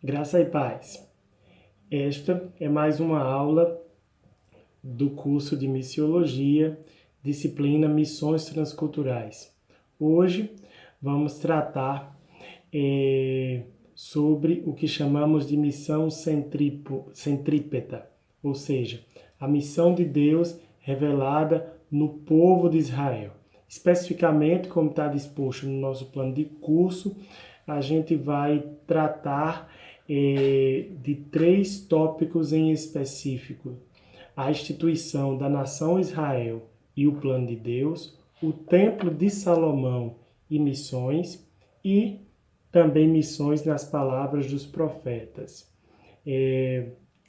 Graça e paz. Esta é mais uma aula do curso de Missiologia, disciplina Missões Transculturais. Hoje vamos tratar sobre o que chamamos de missão centrípeta, ou seja, a missão de Deus revelada no povo de Israel. Especificamente, como está disposto no nosso plano de curso, a gente vai tratar de 3 tópicos em específico: a instituição da nação Israel e o plano de Deus, o templo de Salomão e missões, e também missões nas palavras dos profetas.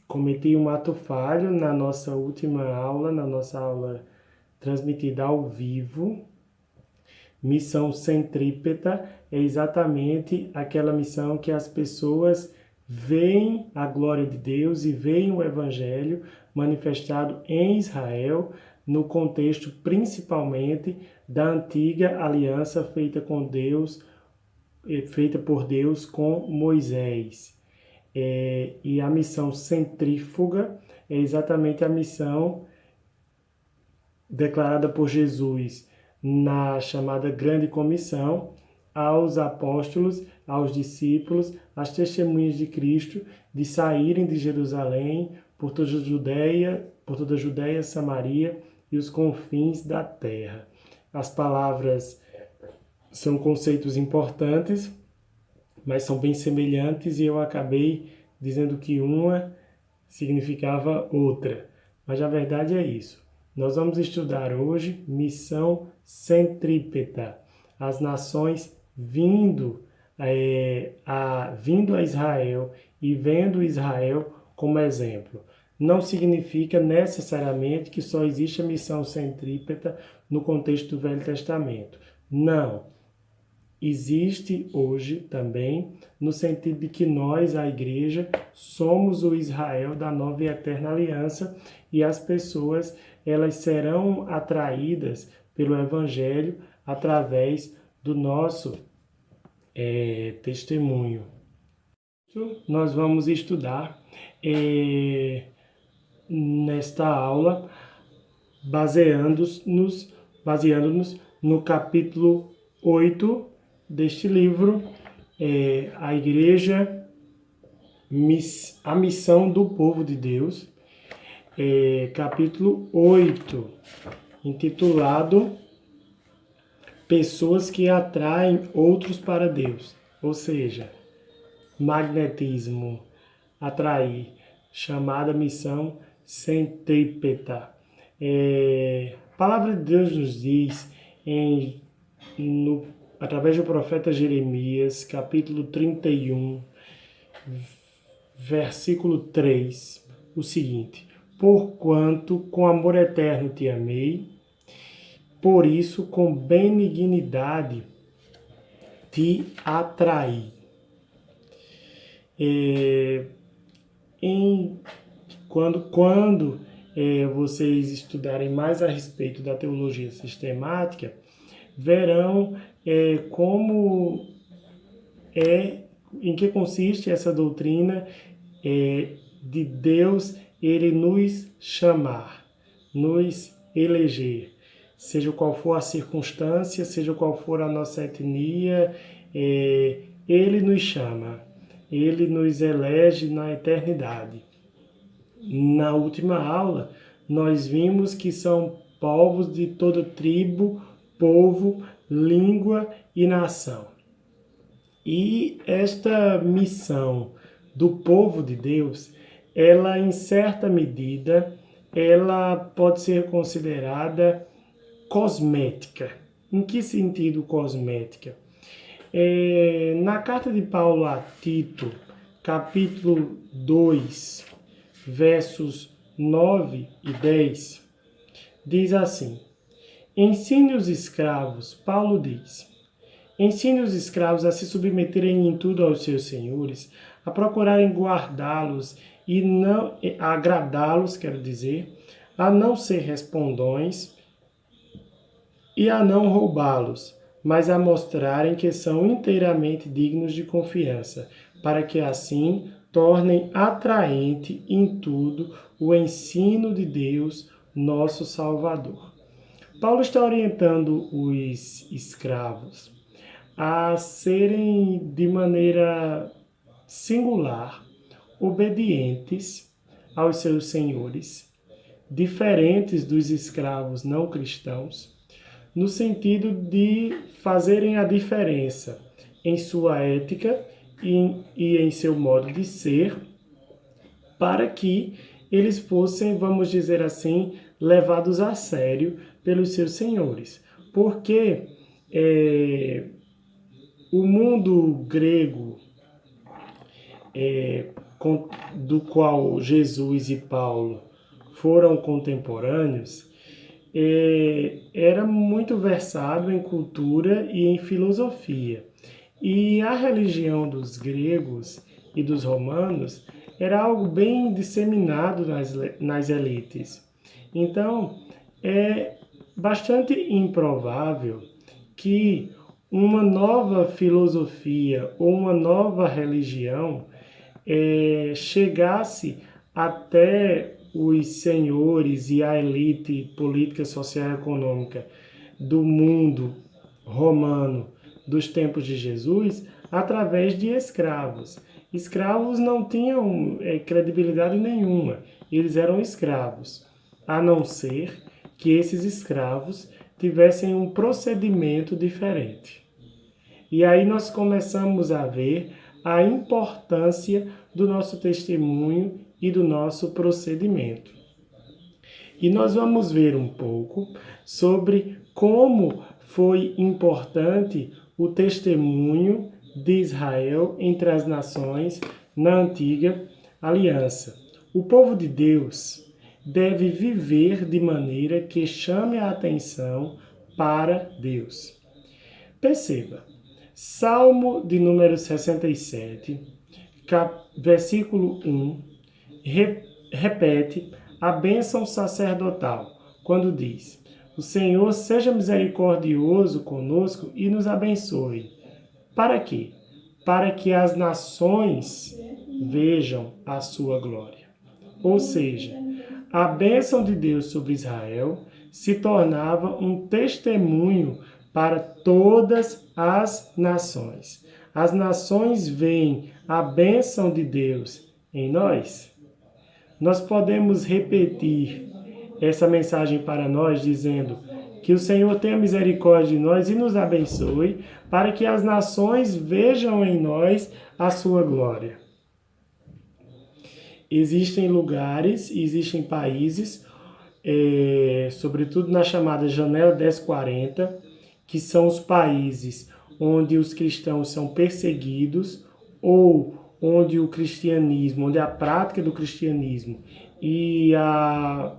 Cometi um ato falho na nossa última aula, na nossa aula transmitida ao vivo. Missão centrípeta é exatamente aquela missão que as pessoas veem a glória de Deus e veem o Evangelho manifestado em Israel, no contexto principalmente da antiga aliança feita por Deus com Moisés. E a missão centrífuga é exatamente a missão declarada por Jesus na chamada Grande Comissão aos apóstolos, aos discípulos, às testemunhas de Cristo, de saírem de Jerusalém por toda a Judéia, Samaria e os confins da terra. As palavras são conceitos importantes, mas são bem semelhantes, e eu acabei dizendo que uma significava outra. Mas a verdade é isso. Nós vamos estudar hoje missão centrípeta, as nações vindo a Israel e vendo Israel como exemplo. Não significa necessariamente que só existe a missão centrípeta no contexto do Velho Testamento. Não. Existe hoje também, no sentido de que nós, a igreja, somos o Israel da nova e eterna aliança, e as pessoas elas serão atraídas pelo Evangelho através do nosso testemunho. Nós vamos estudar nesta aula baseando-nos no capítulo 8 deste livro, a Igreja, a Missão do Povo de Deus, capítulo 8, intitulado Pessoas que atraem outros para Deus, ou seja, magnetismo, atrair, chamada missão centrípeta. A palavra de Deus nos diz através do profeta Jeremias, capítulo 31, versículo 3, o seguinte: porquanto com amor eterno te amei, por isso com benignidade te atraí. Quando vocês estudarem mais a respeito da teologia sistemática, verão em que consiste essa doutrina de Deus, ele nos chamar, nos eleger, seja qual for a circunstância, seja qual for a nossa etnia, ele nos chama, ele nos elege na eternidade. Na última aula, nós vimos que são povos de toda tribo, povo, língua e nação. E esta missão do povo de Deus, ela em certa medida, ela pode ser considerada cosmética. Em que sentido cosmética? Na carta de Paulo a Tito, capítulo 2, versos 9 e 10, diz assim: ensine os escravos, Paulo diz, ensine os escravos a se submeterem em tudo aos seus senhores, a procurarem guardá-los e não agradá-los, a não ser respondões e a não roubá-los, mas a mostrarem que são inteiramente dignos de confiança, para que assim tornem atraente em tudo o ensino de Deus, nosso Salvador. Paulo está orientando os escravos a serem de maneira singular obedientes aos seus senhores, diferentes dos escravos não cristãos, no sentido de fazerem a diferença em sua ética e em seu modo de ser, para que eles fossem, vamos dizer assim, levados a sério pelos seus senhores. Porque o mundo grego, do qual Jesus e Paulo foram contemporâneos, era muito versado em cultura e em filosofia. E a religião dos gregos e dos romanos era algo bem disseminado nas elites. Então, é bastante improvável que uma nova filosofia ou uma nova religião chegasse até os senhores e a elite política, social e econômica do mundo romano dos tempos de Jesus através de escravos. Escravos não tinham credibilidade nenhuma, eles eram escravos, a não ser que esses escravos tivessem um procedimento diferente. E aí nós começamos a ver a importância do nosso testemunho e do nosso procedimento. E nós vamos ver um pouco sobre como foi importante o testemunho de Israel entre as nações na antiga aliança. O povo de Deus deve viver de maneira que chame a atenção para Deus. Perceba, Salmo de número 67, versículo 1, repete a bênção sacerdotal, quando diz: o Senhor seja misericordioso conosco e nos abençoe. Para quê? Para que as nações vejam a sua glória. Ou seja, a bênção de Deus sobre Israel se tornava um testemunho para todas as nações. As nações veem a bênção de Deus em nós. Nós podemos repetir essa mensagem para nós, dizendo que o Senhor tenha misericórdia de nós e nos abençoe, para que as nações vejam em nós a sua glória. Existem lugares, existem países, sobretudo na chamada Janela 1040, que são os países onde os cristãos são perseguidos ou onde o cristianismo, onde a prática do cristianismo e a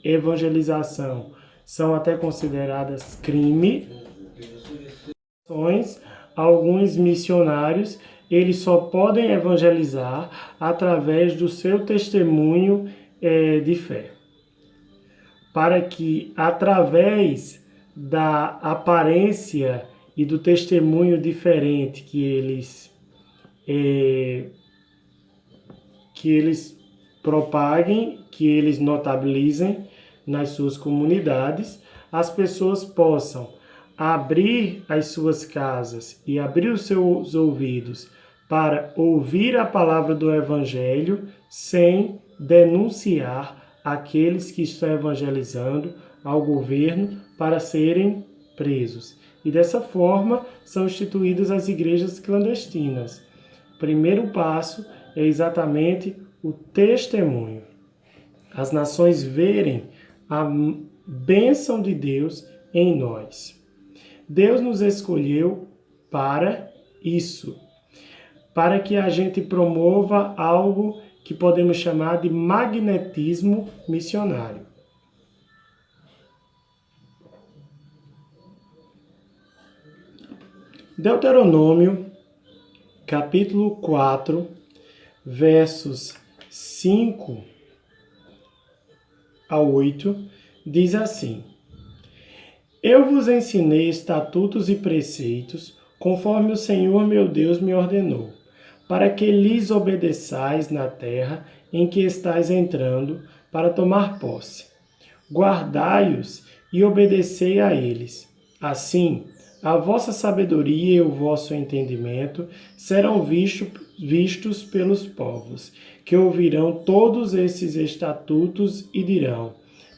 evangelização são até consideradas crime. Alguns missionários, eles só podem evangelizar através do seu testemunho de fé. Para que, através da aparência e do testemunho diferente que eles propaguem, que eles notabilizem nas suas comunidades, as pessoas possam abrir as suas casas e abrir os seus ouvidos para ouvir a palavra do Evangelho sem denunciar aqueles que estão evangelizando ao governo para serem presos. E dessa forma são instituídas as igrejas clandestinas. O primeiro passo é exatamente o testemunho. As nações verem a bênção de Deus em nós. Deus nos escolheu para isso, para que a gente promova algo que podemos chamar de magnetismo missionário. Deuteronômio, capítulo 4, versos 5 a 8, diz assim: Eu vos ensinei estatutos e preceitos, conforme o Senhor meu Deus me ordenou, para que lhes obedeçais na terra em que estáis entrando, para tomar posse. Guardai-os e obedecei a eles. Assim, a vossa sabedoria e o vosso entendimento serão vistos pelos povos, que ouvirão todos esses estatutos e dirão: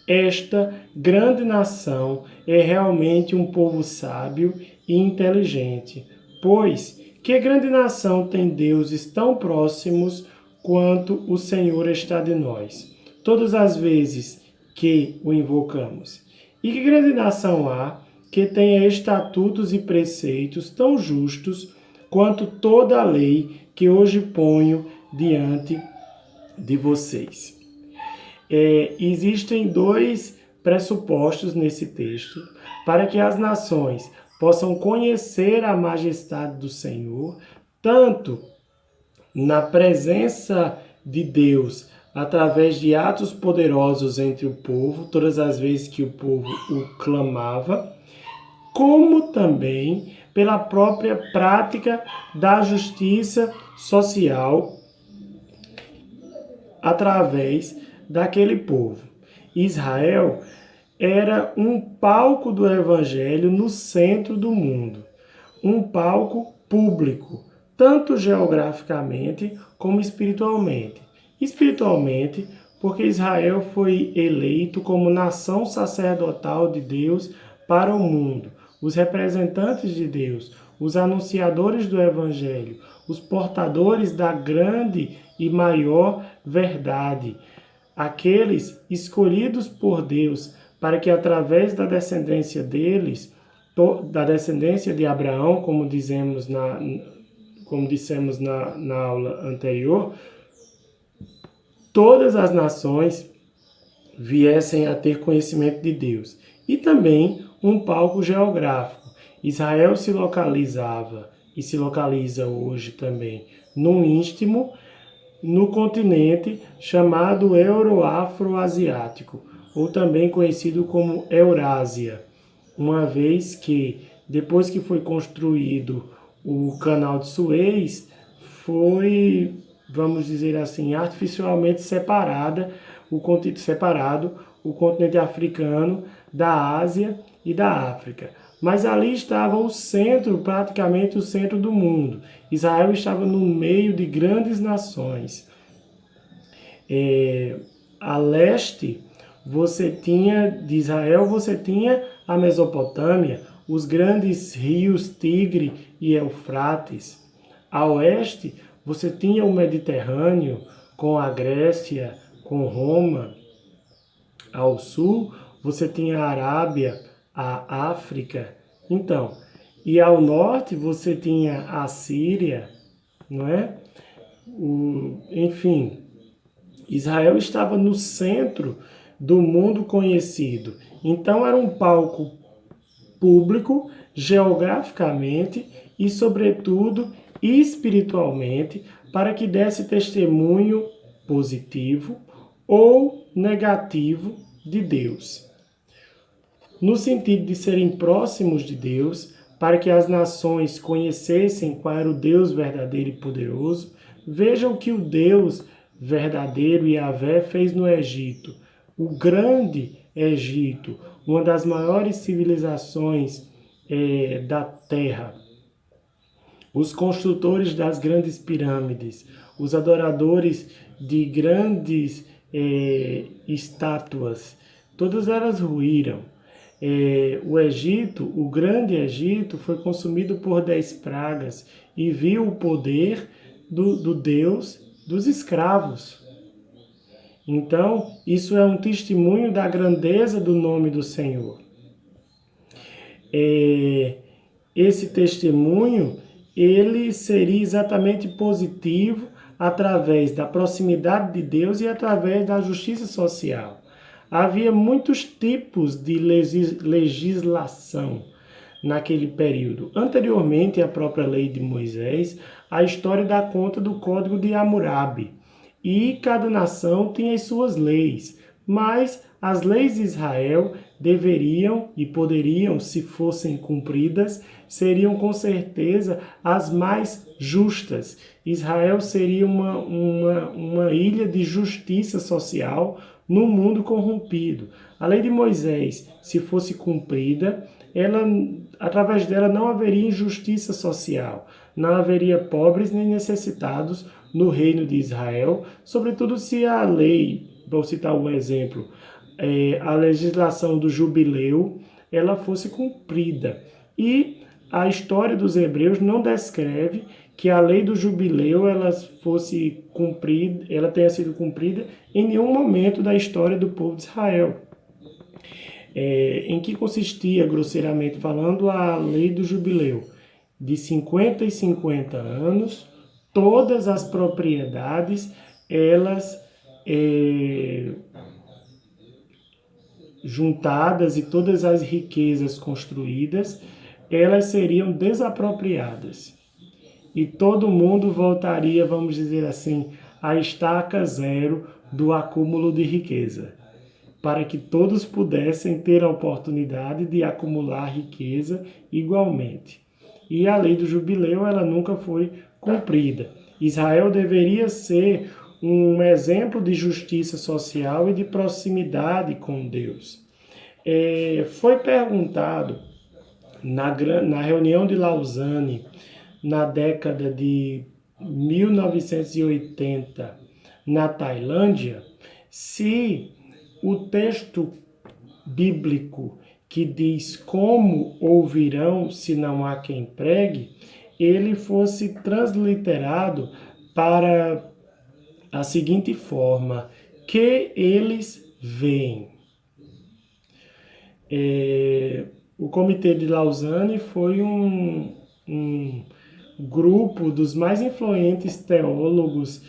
esta grande nação é realmente um povo sábio e inteligente, pois que grande nação tem deuses tão próximos quanto o Senhor está de nós, todas as vezes que o invocamos. E que grande nação há que tenha estatutos e preceitos tão justos quanto toda a lei que hoje ponho diante de vocês. Existem dois pressupostos nesse texto para que as nações possam conhecer a majestade do Senhor, tanto na presença de Deus através de atos poderosos entre o povo, todas as vezes que o povo o clamava, como também pela própria prática da justiça social através daquele povo. Israel era um palco do evangelho no centro do mundo, um palco público, tanto geograficamente como espiritualmente. Espiritualmente, porque Israel foi eleito como nação sacerdotal de Deus para o mundo, os representantes de Deus, os anunciadores do evangelho, os portadores da grande e maior verdade, aqueles escolhidos por Deus para que através da descendência deles, da descendência de Abraão, como dissemos na aula anterior, todas as nações viessem a ter conhecimento de Deus. E também um palco geográfico. Israel se localizava e se localiza hoje também no Istmo, no continente chamado Euro-Afro-Asiático, ou também conhecido como Eurásia, uma vez que, depois que foi construído o Canal de Suez, foi, vamos dizer assim, artificialmente separado o continente africano da Ásia e da África. Mas ali estava o centro, praticamente o centro do mundo. Israel estava no meio de grandes nações. A leste de Israel, você tinha a Mesopotâmia, os grandes rios Tigre e Eufrates. A oeste, você tinha o Mediterrâneo, com a Grécia, com Roma. Ao sul, você tinha a Arábia, a África. Então, e ao norte, você tinha a Síria, não é? Enfim, Israel estava no centro do mundo conhecido. Então, era um palco público, geograficamente e, sobretudo, espiritualmente, para que desse testemunho positivo ou negativo de Deus. No sentido de serem próximos de Deus, para que as nações conhecessem qual era o Deus verdadeiro e poderoso, vejam que o Deus verdadeiro Yahvé fez no Egito. O grande Egito, uma das maiores civilizações da Terra. Os construtores das grandes pirâmides, os adoradores de grandes estátuas, todas elas ruíram. O Egito, o grande Egito, foi consumido por 10 pragas e viu o poder do Deus dos escravos. Então, isso é um testemunho da grandeza do nome do Senhor. Esse testemunho, ele seria exatamente positivo através da proximidade de Deus e através da justiça social. Havia muitos tipos de legislação naquele período. Anteriormente à própria lei de Moisés, a história dá conta do Código de Hammurabi. E cada nação tinha as suas leis, mas as leis de Israel deveriam e poderiam, se fossem cumpridas, seriam com certeza as mais justas. Israel seria uma ilha de justiça social no mundo corrompido. A lei de Moisés, se fosse cumprida, através dela não haveria injustiça social, não haveria pobres nem necessitados no reino de Israel, sobretudo se a lei, vou citar um exemplo, a legislação do jubileu, ela fosse cumprida. E a história dos hebreus não descreve que a lei do jubileu ela fosse cumprida, ela tenha sido cumprida em nenhum momento da história do povo de Israel. Em que consistia, grosseiramente falando, a lei do jubileu? De 50 em 50 anos, todas as propriedades, elas juntadas e todas as riquezas construídas, elas seriam desapropriadas. E todo mundo voltaria, vamos dizer assim, à estaca zero do acúmulo de riqueza, para que todos pudessem ter a oportunidade de acumular riqueza igualmente. E a lei do jubileu, ela nunca foi cumprida. Israel deveria ser um exemplo de justiça social e de proximidade com Deus. Foi perguntado na reunião de Lausanne, na década de 1980, na Tailândia, se o texto bíblico que diz como ouvirão se não há quem pregue, ele fosse transliterado para a seguinte forma: que eles veem. O Comitê de Lausanne foi um grupo dos mais influentes teólogos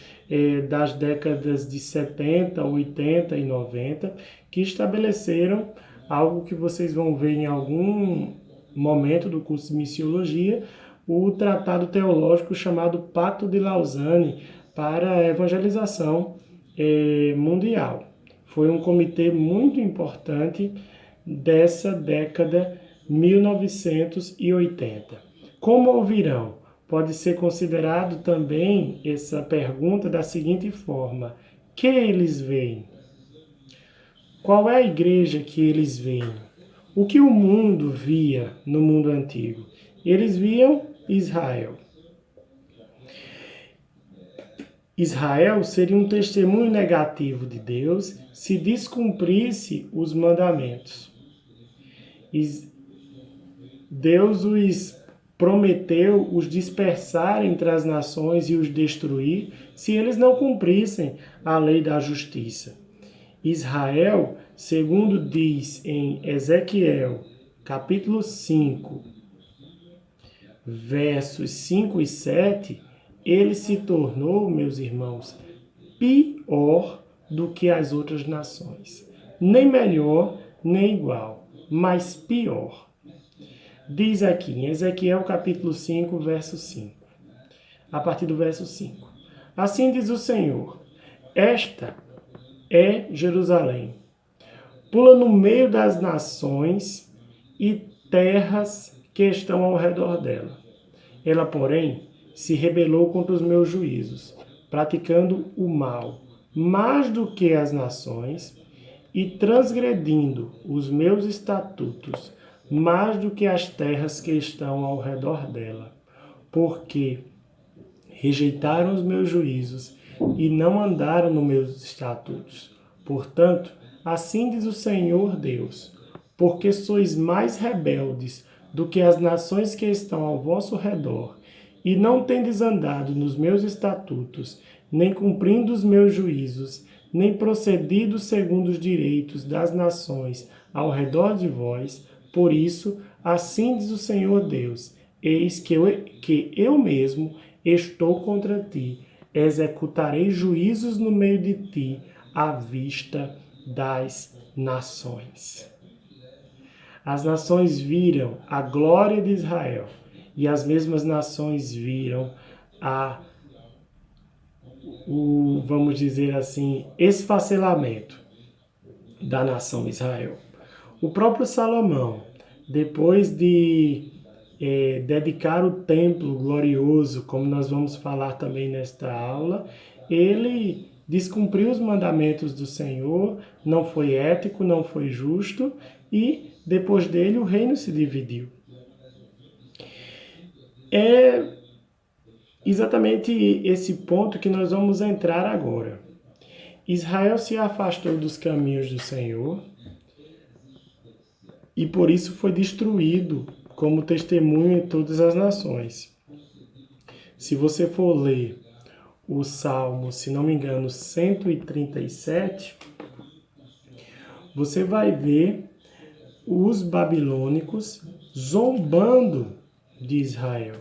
das décadas de 70, 80 e 90, que estabeleceram algo que vocês vão ver em algum momento do curso de Missiologia, o tratado teológico chamado Pacto de Lausanne para a evangelização mundial. Foi um comitê muito importante dessa década 1980. Como ouvirão? Pode ser considerado também essa pergunta da seguinte forma: que eles veem? Qual é a igreja que eles veem? O que o mundo via no mundo antigo? Eles viam Israel. Israel seria um testemunho negativo de Deus se descumprisse os mandamentos. Deus os prometeu os dispersar entre as nações e os destruir se eles não cumprissem a lei da justiça. Israel, segundo diz em Ezequiel, capítulo 5, versos 5 e 7, ele se tornou, meus irmãos, pior do que as outras nações. Nem melhor, nem igual, mas pior. Diz aqui em Ezequiel capítulo 5, verso 5. A partir do verso 5. Assim diz o Senhor: esta é Jerusalém. Pula no meio das nações e terras que estão ao redor dela. Ela, porém, se rebelou contra os meus juízos, praticando o mal mais do que as nações e transgredindo os meus estatutos mais do que as terras que estão ao redor dela, porque rejeitaram os meus juízos e não andaram nos meus estatutos. Portanto, assim diz o Senhor Deus: porque sois mais rebeldes do que as nações que estão ao vosso redor, e não tendes andado nos meus estatutos, nem cumprindo os meus juízos, nem procedido segundo os direitos das nações ao redor de vós, por isso, assim diz o Senhor Deus: eis que eu mesmo estou contra ti, executarei juízos no meio de ti, à vista das nações. As nações viram a glória de Israel, e as mesmas nações viram vamos dizer assim, esfacelamento da nação Israel. O próprio Salomão, depois de dedicar o templo glorioso, como nós vamos falar também nesta aula, ele descumpriu os mandamentos do Senhor, não foi ético, não foi justo, e depois dele o reino se dividiu. É exatamente esse ponto que nós vamos entrar agora. Israel se afastou dos caminhos do Senhor e por isso foi destruído como testemunho em todas as nações. Se você for ler o Salmo, se não me engano, 137, você vai ver os babilônicos zombando de Israel,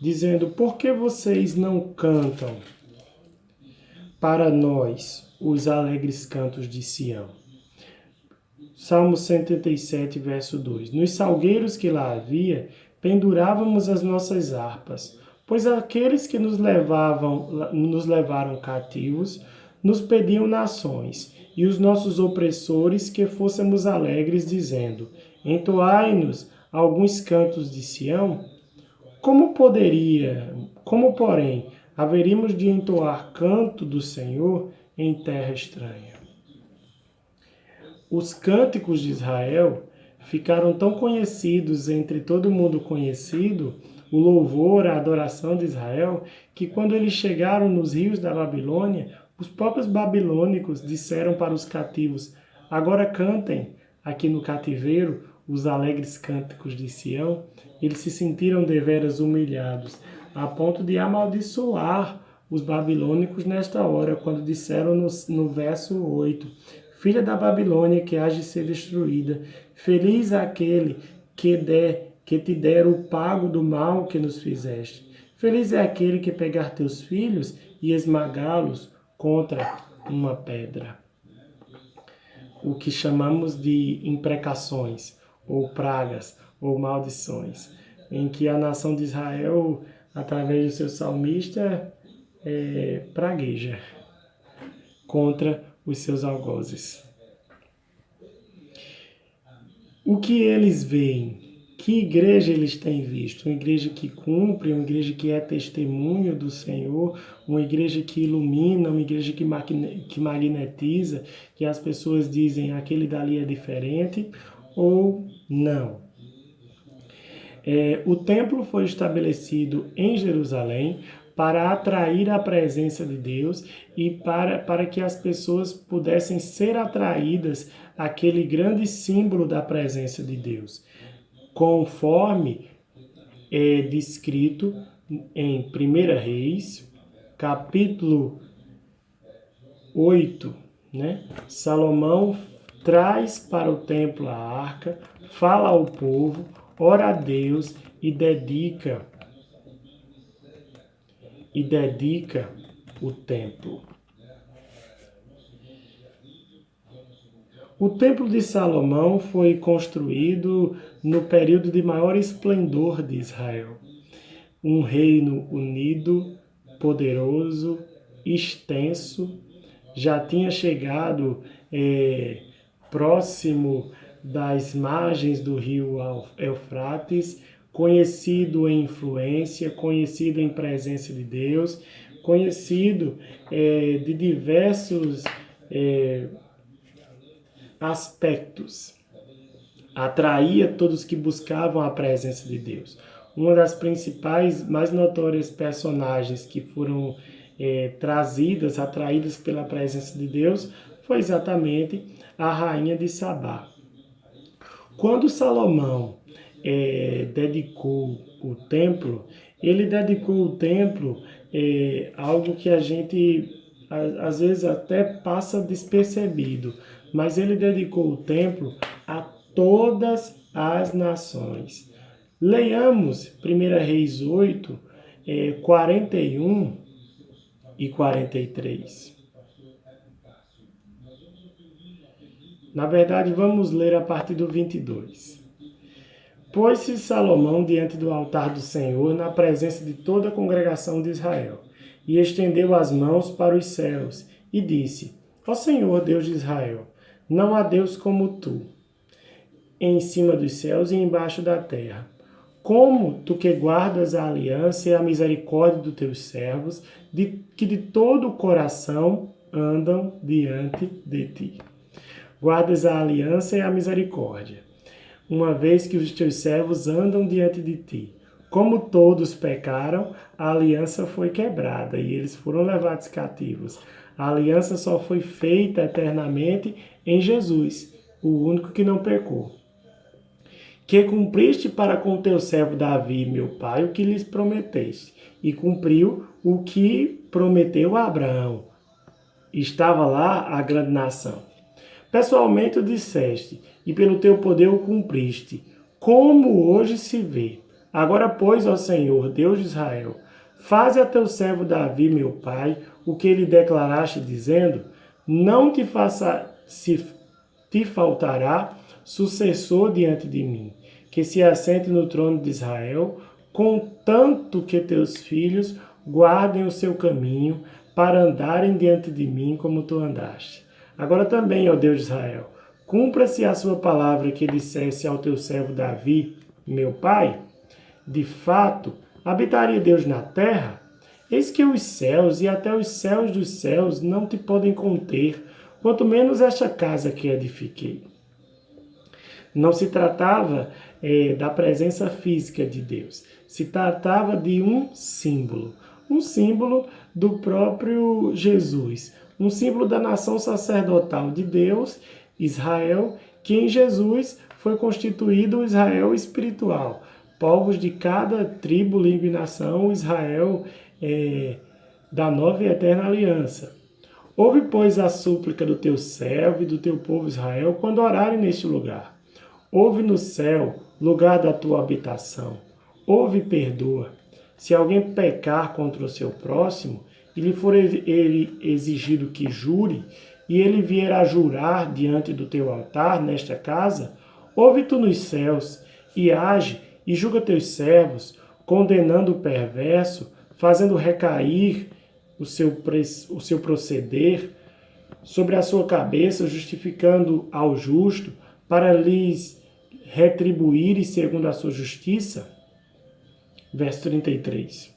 dizendo: por que vocês não cantam para nós os alegres cantos de Sião? Salmo 137, verso 2. Nos salgueiros que lá havia, pendurávamos as nossas harpas, pois aqueles que nos levaram cativos nos pediam nações, e os nossos opressores que fôssemos alegres, dizendo: entoai-nos alguns cantos de Sião. Como, porém, haveríamos de entoar canto do Senhor em terra estranha? Os cânticos de Israel ficaram tão conhecidos entre todo mundo conhecido, o louvor, a adoração de Israel, que quando eles chegaram nos rios da Babilônia, os próprios babilônicos disseram para os cativos: agora cantem aqui no cativeiro os alegres cânticos de Sião. Eles se sentiram deveras humilhados, a ponto de amaldiçoar os babilônicos nesta hora, quando disseram no verso 8: filha da Babilônia, que há de ser destruída, feliz aquele que te der o pago do mal que nos fizeste. Feliz é aquele que pegar teus filhos e esmagá-los contra uma pedra. O que chamamos de imprecações, ou pragas, ou maldições, em que a nação de Israel, através do seu salmista, pragueja contra os seus algozes. O que eles veem? Que igreja eles têm visto? Uma igreja que cumpre, uma igreja que é testemunho do Senhor, uma igreja que ilumina, uma igreja que magnetiza, que as pessoas dizem: aquele dali é diferente, ou não? O templo foi estabelecido em Jerusalém para atrair a presença de Deus e para que as pessoas pudessem ser atraídas àquele grande símbolo da presença de Deus, conforme é descrito em 1 Reis, capítulo 8, né? Salomão traz para o templo a arca, fala ao povo, ora a Deus e dedica o templo. O templo de Salomão foi construído no período de maior esplendor de Israel. Um reino unido, poderoso, extenso, já tinha chegado próximo das margens do rio Eufrates, conhecido em influência, conhecido em presença de Deus, conhecido de diversos aspectos. Atraía todos que buscavam a presença de Deus. Uma das principais, mais notórias personagens que foram atraídas pela presença de Deus, foi exatamente a rainha de Sabá. Quando Salomão dedicou o templo, ele dedicou o templo algo que a gente às vezes até passa despercebido, mas ele dedicou o templo a todas as nações. Leiamos 1 Reis 8, 41 e 43. Na verdade, vamos ler a partir do 22. Pôs-se Salomão diante do altar do Senhor, na presença de toda a congregação de Israel, e estendeu as mãos para os céus, e disse: Ó Senhor, Deus de Israel, não há Deus como tu, em cima dos céus e embaixo da terra. Como tu que guardas a aliança e a misericórdia dos teus servos, que de todo o coração andam diante de ti. Guardas a aliança e a misericórdia, uma vez que os teus servos andam diante de ti. Como todos pecaram, a aliança foi quebrada e eles foram levados cativos. A aliança só foi feita eternamente em Jesus, o único que não pecou. Que cumpriste para com teu servo Davi, meu pai, o que lhes prometeste, e cumpriu o que prometeu a Abraão. Estava lá a grande nação. Pessoalmente o disseste, e pelo teu poder o cumpriste, como hoje se vê. Agora, pois, ó Senhor, Deus de Israel, faze a teu servo Davi, meu pai, o que lhe declaraste, dizendo: não te faça, se te faltará sucessor diante de mim, que se assente no trono de Israel, contanto que teus filhos guardem o seu caminho, para andarem diante de mim como tu andaste. Agora também, ó Deus de Israel, cumpra-se a sua palavra que dissesse ao teu servo Davi, meu pai. De fato, habitaria Deus na terra? Eis que os céus e até os céus dos céus não te podem conter, quanto menos esta casa que edifiquei. Não se tratava da presença física de Deus, se tratava de um símbolo do próprio Jesus, um símbolo da nação sacerdotal de Deus, Israel, que em Jesus foi constituído o Israel espiritual. Povos de cada tribo, língua e nação, Israel da nova e eterna aliança. Ouve, pois, a súplica do teu servo e do teu povo Israel quando orarem neste lugar. Ouve no céu, lugar da tua habitação. Ouve e perdoa. Se alguém pecar contra o seu próximo, e lhe for ele exigido que jure, e ele vier a jurar diante do teu altar nesta casa, ouve tu nos céus, e age, e julga teus servos, condenando o perverso, fazendo recair o seu proceder sobre a sua cabeça, justificando ao justo, para lhes retribuir segundo a sua justiça. Verso 33.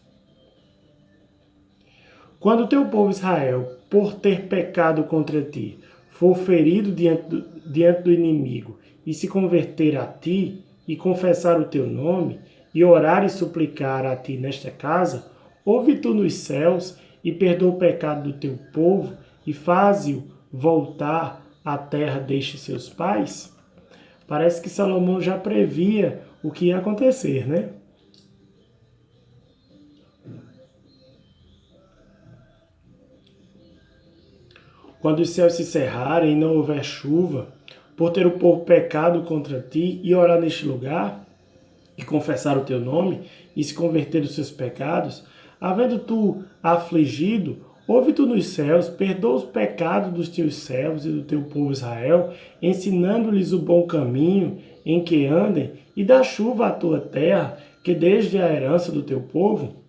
Quando o teu povo Israel, por ter pecado contra ti, for ferido diante do inimigo, e se converter a ti, e confessar o teu nome, e orar e suplicar a ti nesta casa, ouve tu nos céus, e perdoa o pecado do teu povo, e faze-o voltar à terra destes seus pais. Parece que Salomão já previa o que ia acontecer, né? Quando os céus se cerrarem e não houver chuva, por ter o povo pecado contra ti, e orar neste lugar, e confessar o teu nome, e se converter dos seus pecados, havendo tu afligido, ouve tu nos céus, perdoa os pecados dos teus servos e do teu povo Israel, ensinando-lhes o bom caminho em que andem, e dá chuva à tua terra, que desde a herança do teu povo.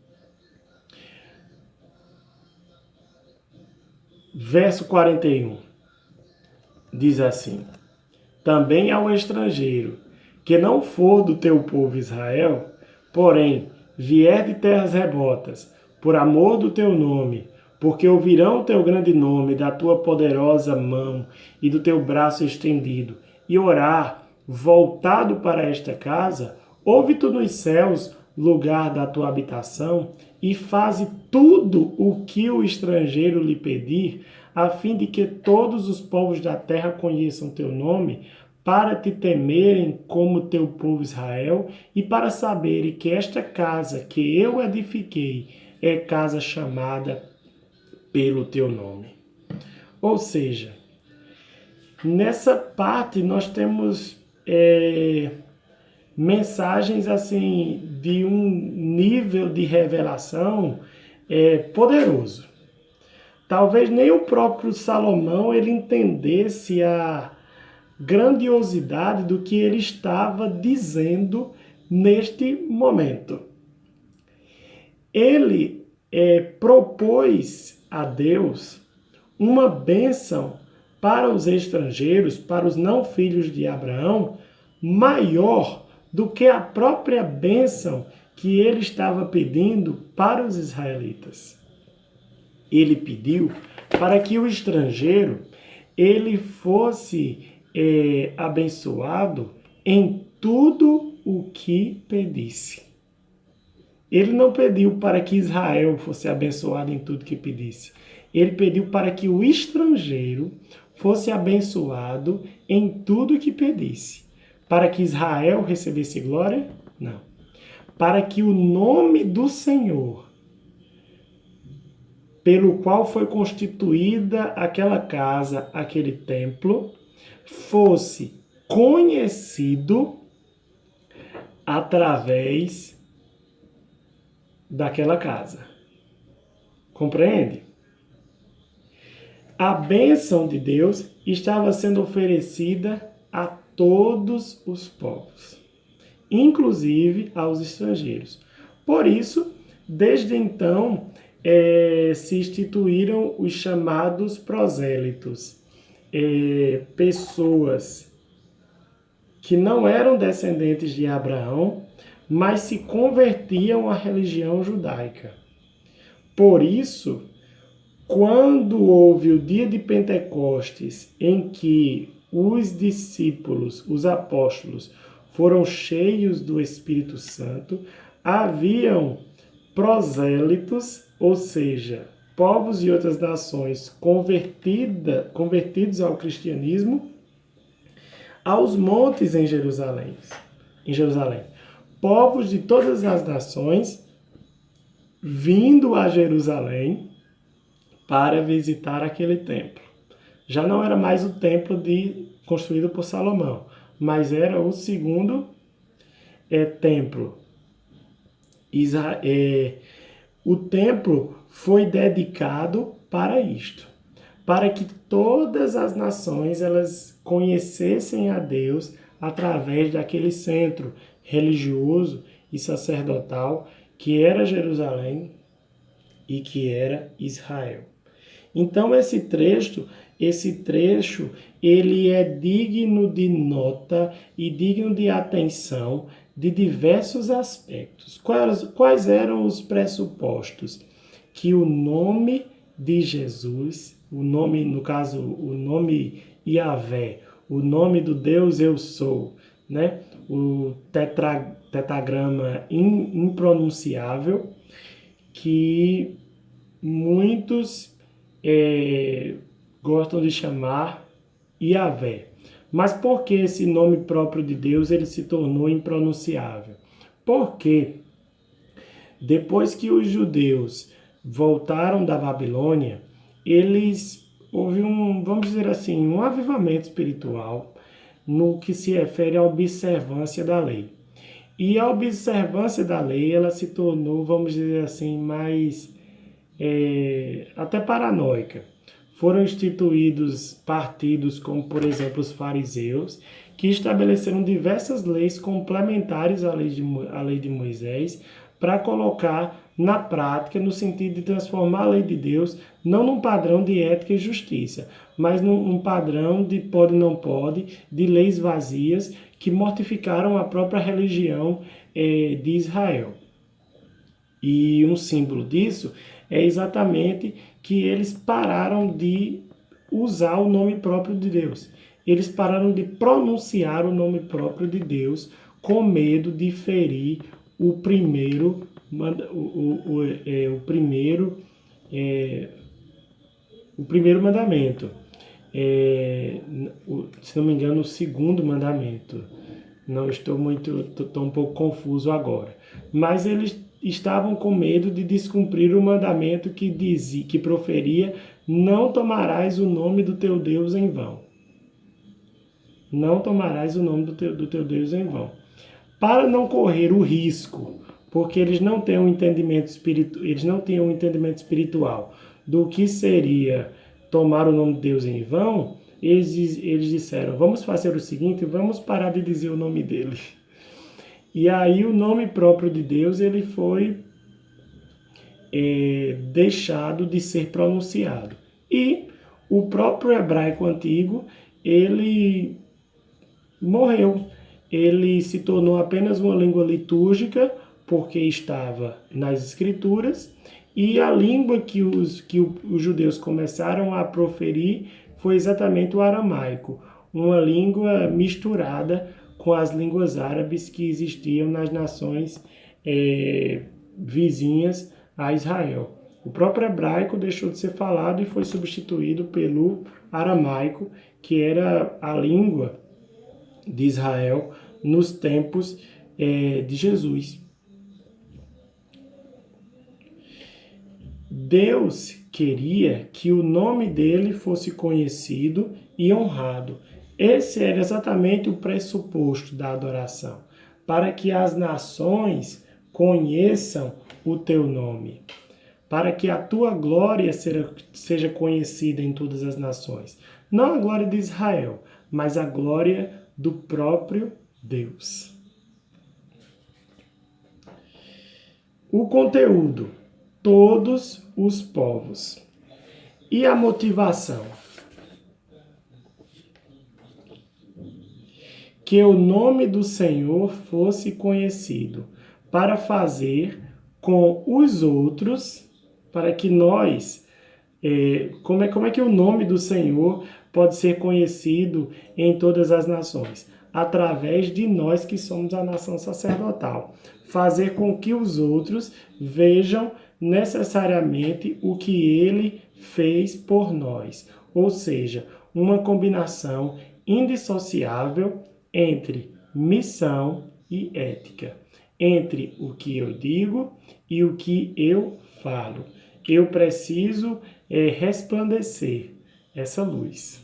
Verso 41, diz assim: também ao estrangeiro, que não for do teu povo Israel, porém vier de terras remotas, por amor do teu nome, porque ouvirão o teu grande nome, da tua poderosa mão e do teu braço estendido, e orar, voltado para esta casa, ouve tu nos céus, lugar da tua habitação, e faze tudo o que o estrangeiro lhe pedir, a fim de que todos os povos da terra conheçam teu nome, para te temerem como teu povo Israel, e para saberem que esta casa que eu edifiquei é casa chamada pelo teu nome. Ou seja, nessa parte nós temos mensagens assim de um nível de revelação poderoso. Talvez nem o próprio Salomão ele entendesse a grandiosidade do que ele estava dizendo neste momento. Ele propôs a Deus uma bênção para os estrangeiros, para os não filhos de Abraão, maior do que a própria bênção que ele estava pedindo para os israelitas. Ele pediu para que o estrangeiro ele fosse abençoado em tudo o que pedisse. Ele não pediu para que Israel fosse abençoado em tudo que pedisse. Ele pediu para que o estrangeiro fosse abençoado em tudo que pedisse. Para que Israel recebesse glória? Não. Para que o nome do Senhor, pelo qual foi constituída aquela casa, aquele templo, fosse conhecido através daquela casa. Compreende? A bênção de Deus estava sendo oferecida a todos os povos, inclusive aos estrangeiros. Por isso, desde então, se instituíram os chamados prosélitos, pessoas que não eram descendentes de Abraão, mas se convertiam à religião judaica. Por isso, quando houve o dia de Pentecostes, em que os discípulos, os apóstolos, foram cheios do Espírito Santo, haviam prosélitos, ou seja, povos de outras nações convertidos ao cristianismo, aos montes em Jerusalém. Povos de todas as nações vindo a Jerusalém para visitar aquele templo. Já não era mais o templo construído por Salomão, mas era o segundo templo. O templo foi dedicado para isto, para que todas as nações elas conhecessem a Deus através daquele centro religioso e sacerdotal que era Jerusalém e que era Israel. Então esse trecho, ele é digno de nota e digno de atenção de diversos aspectos. Quais eram os pressupostos? Que o nome de Jesus, o nome, no caso, o nome Yahvé, o nome do Deus Eu Sou, né? O tetragrama impronunciável, que muitos gostam de chamar Yahvé. Mas por que esse nome próprio de Deus ele se tornou impronunciável? Porque depois que os judeus voltaram da Babilônia, houve vamos dizer assim, um avivamento espiritual no que se refere à observância da lei. E a observância da lei, ela se tornou, vamos dizer assim, mais até paranoica. Foram instituídos partidos como, por exemplo, os fariseus, que estabeleceram diversas leis complementares à lei de Moisés para colocar na prática, no sentido de transformar a lei de Deus não num padrão de ética e justiça, mas num padrão de pode e não pode, de leis vazias que mortificaram a própria religião de Israel. E um símbolo disso é exatamente que eles pararam de usar o nome próprio de Deus. Eles pararam de pronunciar o nome próprio de Deus com medo de ferir o primeiro mandamento. Se não me engano, o segundo mandamento. Não estou um pouco confuso agora. Mas eles estavam com medo de descumprir o mandamento que proferia: não tomarás o nome do teu Deus em vão. Não tomarás o nome do teu Deus em vão. Para não correr o risco, porque eles não têm um entendimento espiritual do que seria tomar o nome de Deus em vão, eles disseram: vamos fazer o seguinte, vamos parar de dizer o nome dele. E aí o nome próprio de Deus ele foi deixado de ser pronunciado. E o próprio hebraico antigo, ele morreu. ele se tornou apenas uma língua litúrgica, porque estava nas Escrituras, e a língua que os judeus começaram a proferir foi exatamente o aramaico, uma língua misturada com as línguas árabes que existiam nas nações vizinhas a Israel. O próprio hebraico deixou de ser falado e foi substituído pelo aramaico, que era a língua de Israel nos tempos de Jesus. Deus queria que o nome dele fosse conhecido e honrado. Esse era exatamente o pressuposto da adoração, para que as nações conheçam o teu nome, para que a tua glória seja conhecida em todas as nações. Não a glória de Israel, mas a glória do próprio Deus. O conteúdo: todos os povos. E a motivação? Que o nome do Senhor fosse conhecido, para fazer com os outros, para que nós, como é que o nome do Senhor pode ser conhecido em todas as nações? Através de nós que somos a nação sacerdotal. Fazer com que os outros vejam necessariamente o que ele fez por nós. Ou seja, uma combinação indissociável entre missão e ética, entre o que eu digo e o que eu falo. Eu preciso resplandecer essa luz.